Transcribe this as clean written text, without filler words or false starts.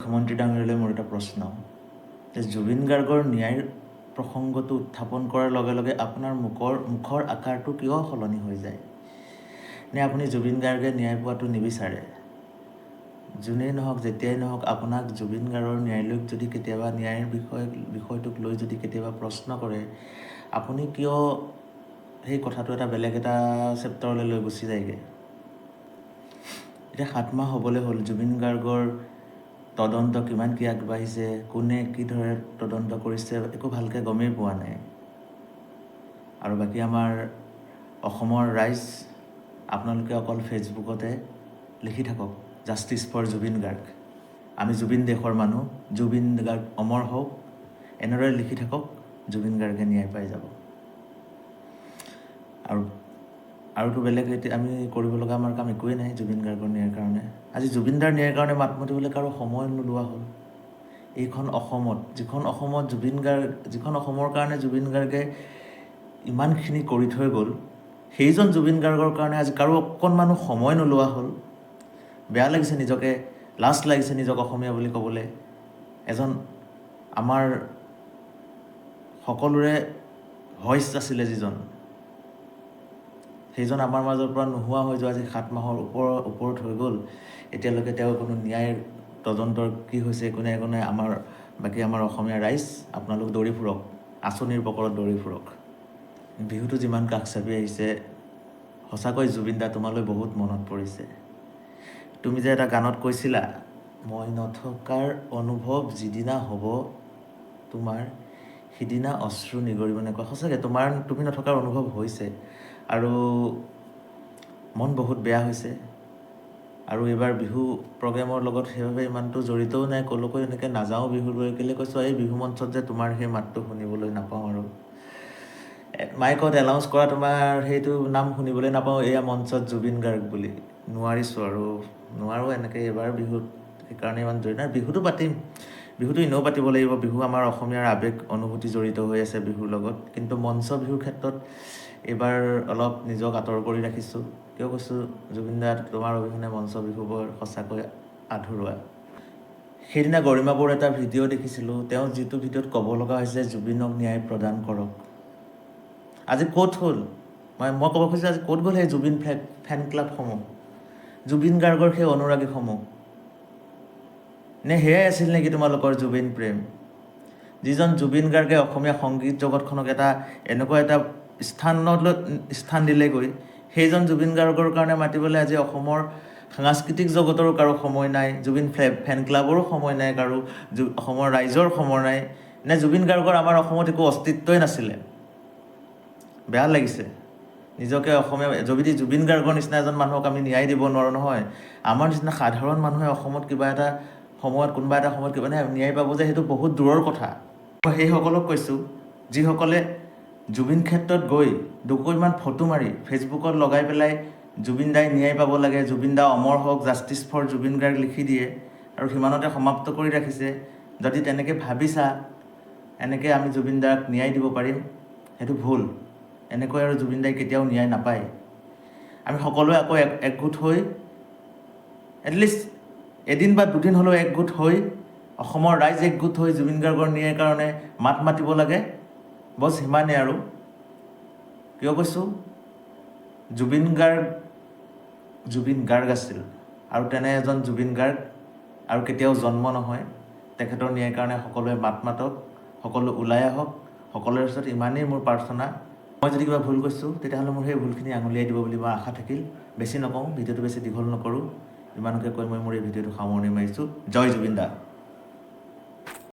মুখ্যমন্ত্ৰী ডাঙৰীয়ালৈ মোৰ এটা প্ৰশ্ন যে জুবিন গাৰ্গৰ ন্যায়ৰ প্ৰসংগটো উত্থাপন কৰাৰ লগে লগে আপোনাৰ মুখৰ আকাৰটো কিয় সলনি হৈ যায়? নে আপুনি জুবিন গাৰ্গে ন্যায় পোৱাটো নিবিচাৰে? যোনেই নহওক যেতিয়াই নহওক আপোনাক জুবিন গাৰ্গৰ ন্যায়ালয়ক যদি কেতিয়াবা ন্যায়ৰ বিষয়টোক লৈ যদি কেতিয়াবা প্ৰশ্ন কৰে, আপুনি কিয় সেই কথাটো এটা বেলেগ এটা চেপ্টাৰলৈ লৈ গুচি যায়গৈ? এতিয়া 7 মাহ হ'বলৈ হ'ল জুবিন গাৰ্গৰ তদন্ত কিমান কি আগবাঢ়িছে, কোনে কি ধৰে তদন্ত কৰিছে একো ভালকৈ গমেই পোৱা নাই। আৰু বাকী আমাৰ অসমৰ ৰাইজ আপোনালোকে অকল ফেচবুকতে লিখি থাকক জাষ্টিছ ফৰ জুবিন গাৰ্গ, আমি জুবিন দেশৰ মানুহ, জুবিন গাৰ্গ অমৰ হওক, এনেদৰে লিখি থাকক, জুবিন গাৰ্গে ন্যায় পাই যাব। আৰুতো বেলেগ এতিয়া আমি কৰিব লগা আমাৰ কাম একোৱেই নাই জুবিন গাৰ্গৰ ন্যায়ৰ কাৰণে। আজি জুবিনদাৰ ন্যায়ৰ কাৰণে মাত মাতিবলৈ কাৰো সময় নোলোৱা হ'ল। এইখন অসমত যিখন অসমৰ কাৰণে জুবিন গাৰ্গে ইমানখিনি কৰি থৈ গ'ল, সেইজন জুবিন গাৰ্গৰ কাৰণে আজি কাৰো অকণমানো সময় নোলোৱা হ'ল। বেয়া লাগিছে, নিজকে লাজ লাগিছে নিজক অসমীয়া বুলি ক'বলৈ। এজন আমাৰ সকলোৰে ভইচ আছিলে যিজন, সেইজন আমাৰ মাজৰ পৰা নোহোৱা হৈ যোৱা আজি 7 মাহৰ ওপৰত হৈ গ'ল। এতিয়ালৈকে তেওঁ কোনো ন্যায়ৰ তদন্তৰ কি হৈছে একো নাই। বাকী আমাৰ অসমীয়া ৰাইজ আপোনালোক দৌৰি ফুৰক, আঁচনিৰ পকৰত দৌৰি ফুৰক। বিহুটো যিমান কাষ চাপি আহিছে, সঁচাকৈ জুবিনদা তোমালৈ বহুত মনত পৰিছে। তুমি যে এটা গানত কৈছিলা, মই নথকাৰ অনুভৱ যিদিনা হ'ব তোমাৰ, সিদিনা অশ্ৰু নিগৰিব এনেকুৱা। সঁচাকৈ তুমি নথকাৰ অনুভৱ হৈছে আৰু মন বহুত বেয়া হৈছে। আৰু এইবাৰ বিহু প্ৰগ্ৰেমৰ লগত সেইবাবে ইমানটো জড়িতও নাই, ক'লৈকৈ এনেকৈ নাযাওঁ বিহুলৈ। কেলৈ কৈছোঁ, এই বিহু মঞ্চত যে তোমাৰ সেই মাতটো শুনিবলৈ নাপাওঁ আৰু মাইকত এনাউন্স কৰা তোমাৰ সেইটো নাম শুনিবলৈ নাপাওঁ, এয়া মঞ্চত জুবিন গাৰ্গ বুলি। নোৱাৰিছোঁ আৰু নোৱাৰোঁ এনেকৈ এইবাৰ বিহুত, সেইকাৰণে ইমান জড়িত নাই। বিহুটো পাতিম, বিহুটো এনেও পাতিব লাগিব। বিহু আমাৰ অসমীয়াৰ আৱেগ অনুভূতি জড়িত হৈ আছে বিহুৰ লগত। কিন্তু মঞ্চ বিহুৰ ক্ষেত্ৰত এইবাৰ অলপ নিজক আঁতৰ কৰি ৰাখিছোঁ। কিয় কৈছোঁ, জুবিনদা তোমাৰ অবিহনে মঞ্চ বিহুবোৰ সঁচাকৈ আধৰুৱা। সেইদিনা গৰিমা বৰুৱাৰ এটা ভিডিঅ' দেখিছিলোঁ, তেওঁ যিটো ভিডিঅ'ত ক'ব লগা হৈছে জুবিনক ন্যায় প্ৰদান কৰক। আজি ক'ত হ'ল? মই ক'ব খুজিছোঁ, আজি ক'ত গ'ল সেই জুবিন ফেন ক্লাবসমূহ, জুবিন গাৰ্গৰ সেই অনুৰাগীসমূহ? নে সেয়াই আছিল নেকি তোমালোকৰ জুবিন প্ৰেম? যিজন জুবিন গাৰ্গে অসমীয়া সংগীত জগতখনক এনেকুৱা এটা স্থান দিলেগৈ, সেইজন জুবিন গাৰ্গৰ কাৰণে মাতিবলৈ আজি অসমৰ সাংস্কৃতিক জগতৰো কাৰো সময় নাই, জুবিন ফেন ক্লাবৰো সময় নাই কাৰো, অসমৰ ৰাইজৰ সময় নাই। নে জুবিন গাৰ্গৰ আমাৰ অসমত একো অস্তিত্বই নাছিলে? বেয়া লাগিছে নিজকে অসমীয়া, যদি জুবিন গাৰ্গৰ নিচিনা এজন মানুহক আমি ন্যায় দিব নোৱাৰোঁ নহয়, আমাৰ নিচিনা সাধাৰণ মানুহে অসমত কোনোবা এটা সময়ত কিবা ন্যায় পাব যে সেইটো বহুত দূৰৰ কথা। মই সেইসকলক কৈছোঁ যিসকলে জুবিন ক্ষেত্ৰত গৈ দুকৈমান ফটো মাৰি ফেচবুকত লগাই পেলাই জুবিন দাই ন্যায় পাব লাগে, জুবিন দা অমৰ হওক, জাষ্টিছ ফৰ জুবিন গাৰ্গ লিখি দিয়ে আৰু সিমানতে সমাপ্ত কৰি ৰাখিছে। যদি তেনেকৈ ভাবিছা এনেকৈ আমি জুবিন দাক ন্যায় দিব পাৰিম, সেইটো ভুল। এনেকৈ আৰু জুবিন দাই কেতিয়াও ন্যায় নাপায়। আমি সকলোৱে আকৌ একগোট হৈ, এটলিষ্ট এদিন বা দুদিন হ'লেও একগোট হৈ, অসমৰ ৰাইজ একগোট হৈ জুবিন গাৰ্গৰ ন্যায়ৰ কাৰণে মাত মাতিব লাগে। বছ সিমানেই আৰু। কিয় কৈছোঁ, জুবিন গাৰ্গ আছিল আৰু তেনে এজন জুবিন গাৰ্গ আৰু কেতিয়াও জন্ম নহয়। তেখেতৰ ন্যায়ৰ কাৰণে সকলোৱে মাত মাতক, সকলো ওলাই আহক। সকলোৰে ওচৰত ইমানেই মোৰ প্ৰাৰ্থনা, মই যদি কিবা ভুল কৈছোঁ তেতিয়াহ'লে মোৰ সেই ভুলখিনি আঙুলিয়াই দিব বুলি মই আশা থাকিল। বেছি নকওঁ, ভিডিঅ'টো বেছি দীঘল নকৰোঁ, ইমানকে কৈ মই মোৰ এই ভিডিঅ'টো সামৰণি মাৰিছোঁ। জয় জুবিন দা।